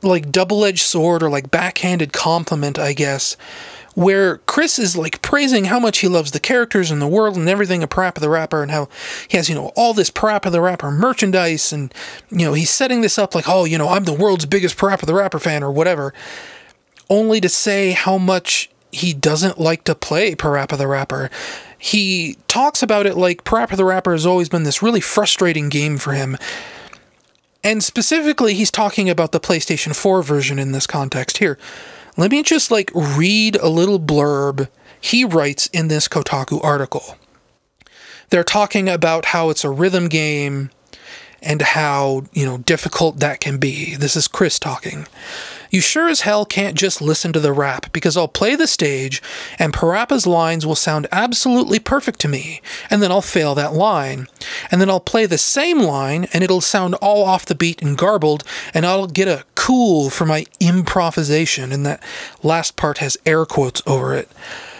like double-edged sword or like backhanded compliment, I guess, where Chris is like praising how much he loves the characters and the world and everything of Parappa the Rapper and how he has, you know, all this Parappa the Rapper merchandise and, you know, he's setting this up like, oh, you know, I'm the world's biggest Parappa the Rapper fan or whatever, only to say how much he doesn't like to play Parappa the Rapper. He talks about it like Parappa the Rapper has always been this really frustrating game for him. And specifically, he's talking about the PlayStation 4 version in this context. Here, let me just like read a little blurb he writes in this Kotaku article. They're talking about how it's a rhythm game and how, you know, difficult that can be. This is Chris talking. You sure as hell can't just listen to the rap, because I'll play the stage and Parappa's lines will sound absolutely perfect to me, and then I'll fail that line. And then I'll play the same line and it'll sound all off the beat and garbled, and I'll get a cool for my improvisation, and that last part has air quotes over it.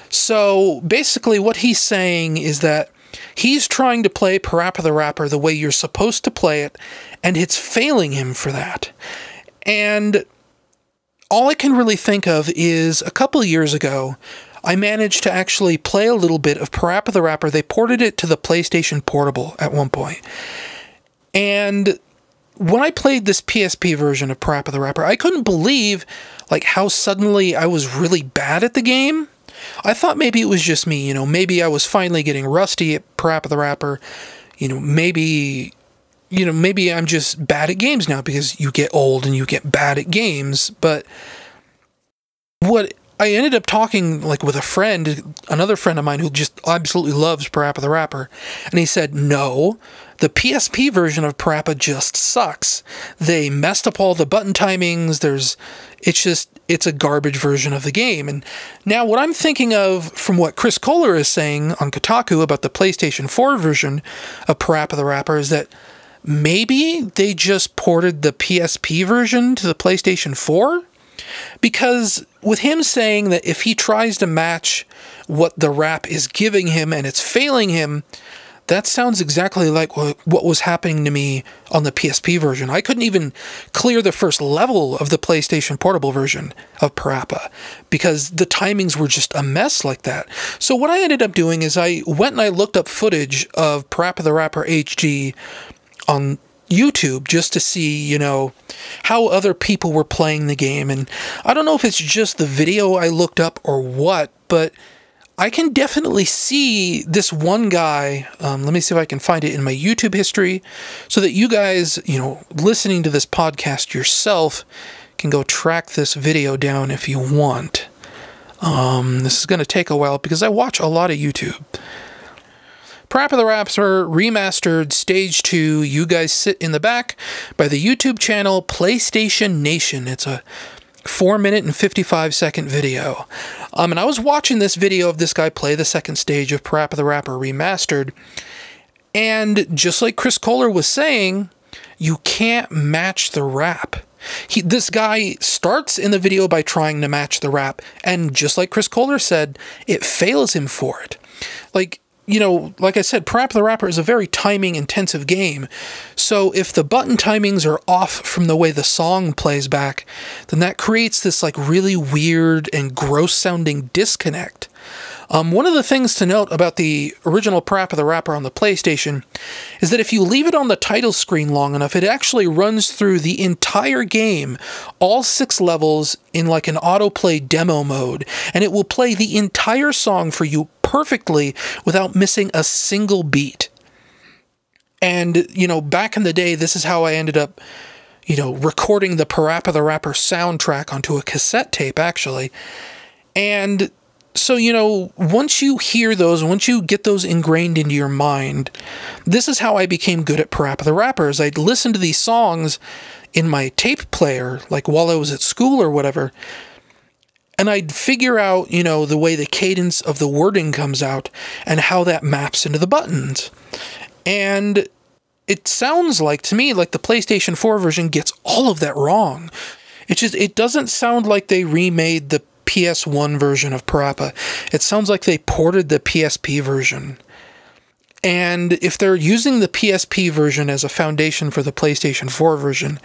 So basically what he's saying is that he's trying to play Parappa the Rapper the way you're supposed to play it, and it's failing him for that. And all I can really think of is a couple years ago, I managed to actually play a little bit of Parappa the Rapper. They ported it to the PlayStation Portable at one point. And when I played this PSP version of Parappa the Rapper, I couldn't believe like how suddenly I was really bad at the game. I thought maybe it was just me, you know, maybe I was finally getting rusty at Parappa the Rapper. Maybe I'm just bad at games now because you get old and you get bad at games. But what I ended up talking like with a friend, another friend of mine who just absolutely loves Parappa the Rapper, and he said, no, the PSP version of Parappa just sucks. They messed up all the button timings. It's a garbage version of the game. And now what I'm thinking of from what Chris Kohler is saying on Kotaku about the PlayStation 4 version of Parappa the Rapper is that maybe they just ported the PSP version to the PlayStation 4? Because with him saying that if he tries to match what the rap is giving him and it's failing him, that sounds exactly like what was happening to me on the PSP version. I couldn't even clear the first level of the PlayStation Portable version of Parappa because the timings were just a mess like that. So what I ended up doing is I went and I looked up footage of Parappa the Rapper HD on YouTube just to see, you know, how other people were playing the game. And I don't know if it's just the video I looked up or what, but I can definitely see this one guy. Let me see if I can find it in my YouTube history so that you guys, you know, listening to this podcast yourself can go track this video down if you want. This is going to take a while because I watch a lot of YouTube. Parappa the Rapper Remastered Stage 2, You Guys Sit in the Back, by the YouTube channel PlayStation Nation. It's a 4-minute and 55-second video. And I was watching this video of this guy play the second stage of Parappa the Rapper Remastered, and just like Chris Kohler was saying, you can't match the rap. This guy starts in the video by trying to match the rap, and just like Chris Kohler said, it fails him for it. Like, you know, like I said, Parappa the Rapper is a very timing-intensive game, so if the button timings are off from the way the song plays back, then that creates this, like, really weird and gross-sounding disconnect. One of the things to note about the original Parappa the Rapper on the PlayStation is that if you leave it on the title screen long enough, it actually runs through the entire game, all 6 levels, in like an autoplay demo mode, and it will play the entire song for you perfectly without missing a single beat. And, you know, back in the day, this is how I ended up, you know, recording the Parappa the Rapper soundtrack onto a cassette tape, actually. And so, you know, once you hear those, once you get those ingrained into your mind, this is how I became good at Parappa the Rapper. Is I'd listen to these songs in my tape player, like while I was at school or whatever, and I'd figure out, you know, the way the cadence of the wording comes out and how that maps into the buttons. And it sounds like, to me, like the PlayStation 4 version gets all of that wrong. It doesn't sound like they remade the PS1 version of Parappa. It sounds like they ported the PSP version. And if they're using the PSP version as a foundation for the PlayStation 4 version,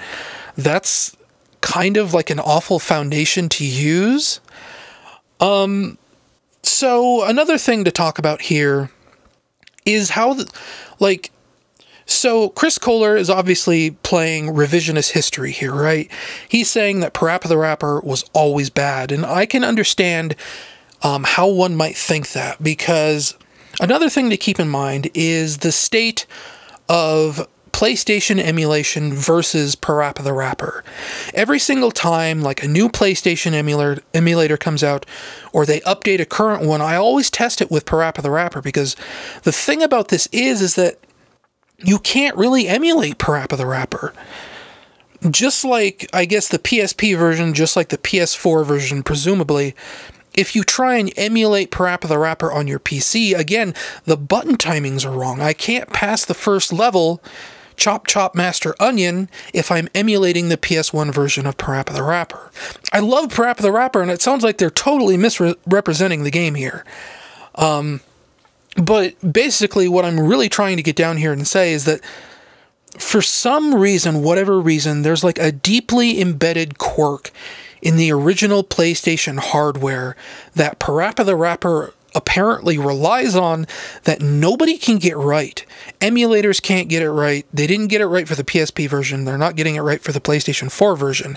that's kind of like an awful foundation to use. So another thing to talk about here is how, so Chris Kohler is obviously playing revisionist history here, right? He's saying that Parappa the Rapper was always bad, and I can understand how one might think that, because another thing to keep in mind is the state of PlayStation emulation versus Parappa the Rapper. Every single time, like, a new PlayStation emulator comes out, or they update a current one, I always test it with Parappa the Rapper, because the thing about this is that you can't really emulate Parappa the Rapper. Just like, I guess, the PSP version, just like the PS4 version, presumably, if you try and emulate Parappa the Rapper on your PC, again, the button timings are wrong. I can't pass the first level, Chop Chop Master Onion, if I'm emulating the PS1 version of Parappa the Rapper. I love Parappa the Rapper, and it sounds like they're totally misrepresenting the game here. But basically, what I'm really trying to get down here and say is that for some reason, whatever reason, there's like a deeply embedded quirk in the original PlayStation hardware that Parappa the Rapper apparently relies on that nobody can get right. Emulators can't get it right. They didn't get it right for the PSP version. They're not getting it right for the PlayStation 4 version.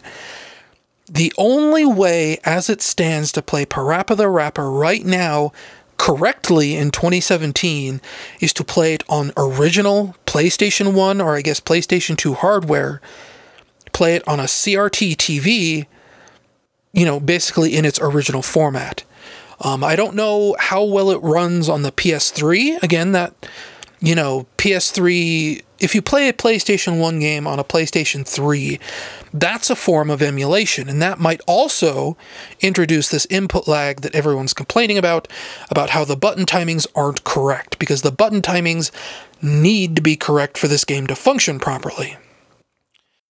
The only way, as it stands, to play Parappa the Rapper right now correctly in 2017 is to play it on original PlayStation 1, or I guess PlayStation 2 hardware, play it on a CRT TV, you know, basically in its original format. I don't know how well it runs on the PS3. Again, that, you know, PS3, if you play a PlayStation 1 game on a PlayStation 3, that's a form of emulation, and that might also introduce this input lag that everyone's complaining about how the button timings aren't correct, because the button timings need to be correct for this game to function properly.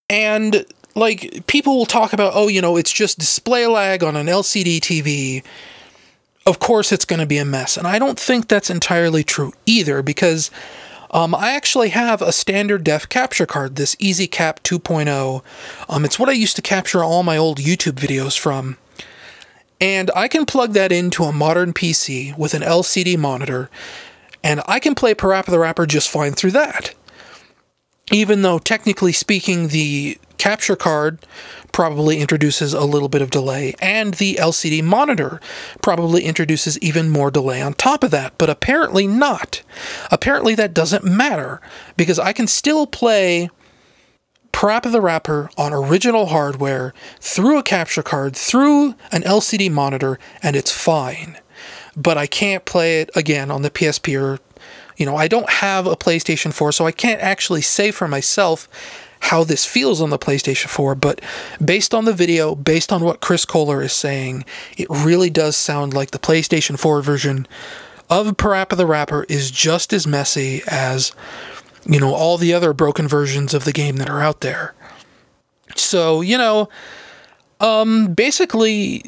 And, like, people will talk about, oh, you know, it's just display lag on an LCD TV. Of course it's going to be a mess. And I don't think that's entirely true either, because I actually have a standard def capture card, this EasyCap 2.0. It's what I used to capture all my old YouTube videos from. And I can plug that into a modern PC with an LCD monitor, and I can play Parappa the Rapper just fine through that. Even though, technically speaking, the capture card probably introduces a little bit of delay, and the LCD monitor probably introduces even more delay on top of that, but apparently not. Apparently that doesn't matter, because I can still play Parappa the Rapper on original hardware, through a capture card, through an LCD monitor, and it's fine. But I can't play it, again, on the PSP or, you know, I don't have a PlayStation 4, so I can't actually say for myself how this feels on the PlayStation 4, but based on the video, based on what Chris Kohler is saying, it really does sound like the PlayStation 4 version of Parappa the Rapper is just as messy as, you know, all the other broken versions of the game that are out there. So, you know, basically,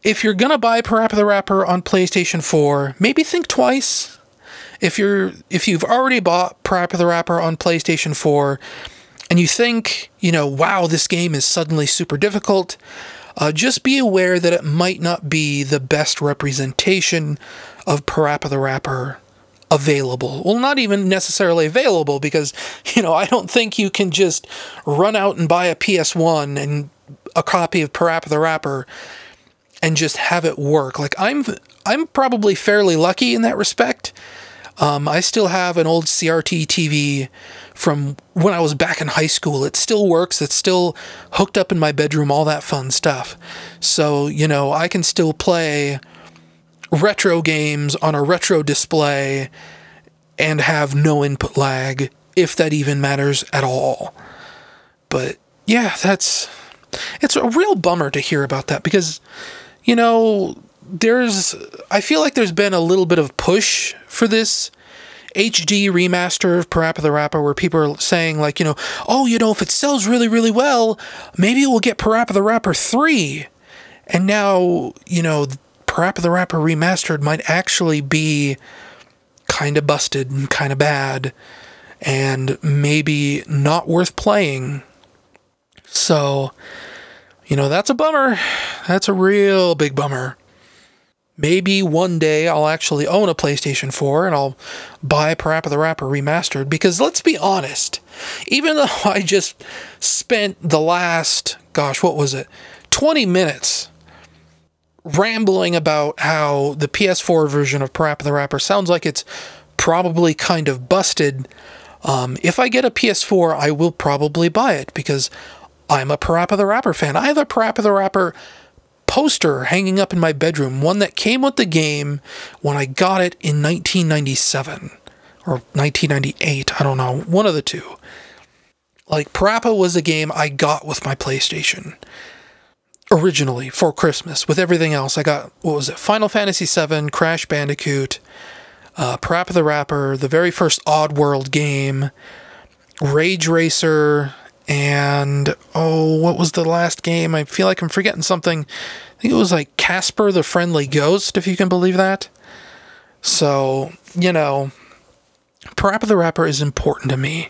if you're gonna buy Parappa the Rapper on PlayStation 4, maybe think twice. If you've already bought Parappa the Rapper on PlayStation 4, and you think, you know, wow, this game is suddenly super difficult, just be aware that it might not be the best representation of Parappa the Rapper available. Well, not even necessarily available, because, you know, I don't think you can just run out and buy a PS1 and a copy of Parappa the Rapper and just have it work. Like, I'm probably fairly lucky in that respect. I still have an old CRT TV from when I was back in high school. It still works. It's still hooked up in my bedroom, all that fun stuff. So, you know, I can still play retro games on a retro display and have no input lag, if that even matters at all. But yeah, it's a real bummer to hear about that because, you know, I feel like there's been a little bit of push for this HD remaster of Parappa the Rapper where people are saying, like, you know, oh, you know, if it sells really, really well, maybe we'll get Parappa the Rapper 3. And now, you know, Parappa the Rapper remastered might actually be kind of busted and kind of bad and maybe not worth playing. So, you know, that's a bummer. That's a real big bummer. Maybe one day I'll actually own a PlayStation 4 and I'll buy Parappa the Rapper remastered because let's be honest, even though I just spent the last, 20 minutes rambling about how the PS4 version of Parappa the Rapper sounds like it's probably kind of busted, if I get a PS4, I will probably buy it because I'm a Parappa the Rapper fan. I have a Parappa the Rapper poster hanging up in my bedroom, one that came with the game when I got it in 1997 or 1998. I don't know, one of the two. Like, Parappa was a game I got with my PlayStation originally for Christmas. With everything else, I got, Final Fantasy VII, Crash Bandicoot, Parappa the Rapper, the very first Oddworld game, Rage Racer, and, what was the last game? I feel like I'm forgetting something. I think it was like Casper the Friendly Ghost, if you can believe that. So, you know, Parappa the Rapper is important to me.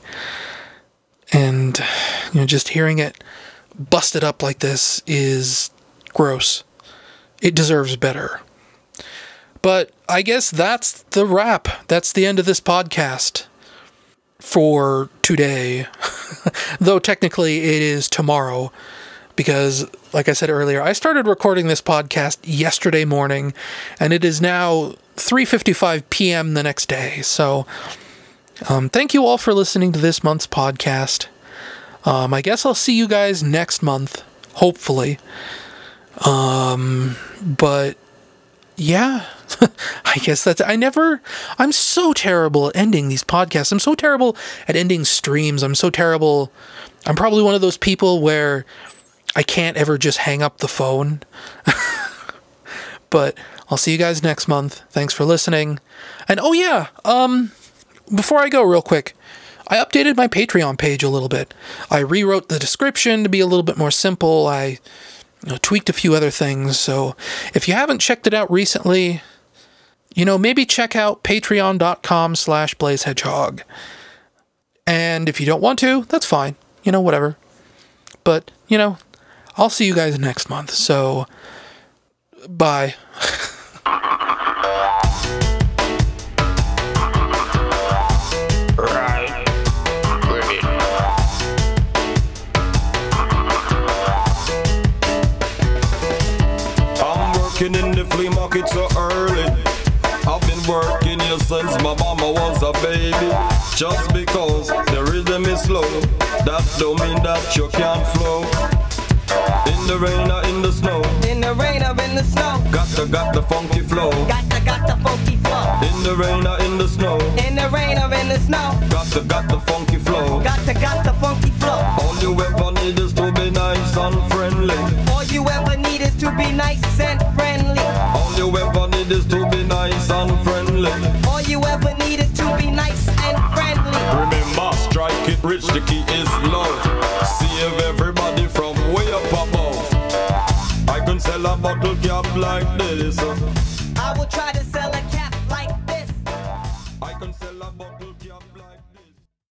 And, you know, just hearing it busted up like this is gross. It deserves better. But I guess that's the wrap. That's the end of this podcast for today. Though technically it is tomorrow because, like I said earlier, I started recording this podcast yesterday morning and it is now 3:55 p.m. the next day. So thank you all for listening to this month's podcast. I guess I'll see you guys next month, hopefully. But yeah, I guess I'm so terrible at ending these podcasts. I'm so terrible at ending streams. I'm probably one of those people where I can't ever just hang up the phone. But I'll see you guys next month. Thanks for listening. And oh yeah, before I go real quick, I updated my Patreon page a little bit. I rewrote the description to be a little bit more simple. I tweaked a few other things. So if you haven't checked it out recently, maybe check out patreon.com/blazehedgehog. And if you don't want to, that's fine. Whatever. But, I'll see you guys next month. So, bye. In the flea market so early. I've been working here since my mama was a baby. Just because the rhythm is slow, that don't mean that you can't flow. In the rain or in the snow, in the rain or in the snow, got the funky flow. Got the funky flow. In the rain or in the snow, in the rain or in the snow, got the funky flow. Got the funky flow. All you ever need is to be nice and friendly. All you ever need is to be nice and friendly. All you ever need is to be nice and friendly. All you ever need is to be nice and friendly. Remember, strike it rich, the key is love. Save everybody from way up above. I can sell a bottle cap like this. I will try to sell a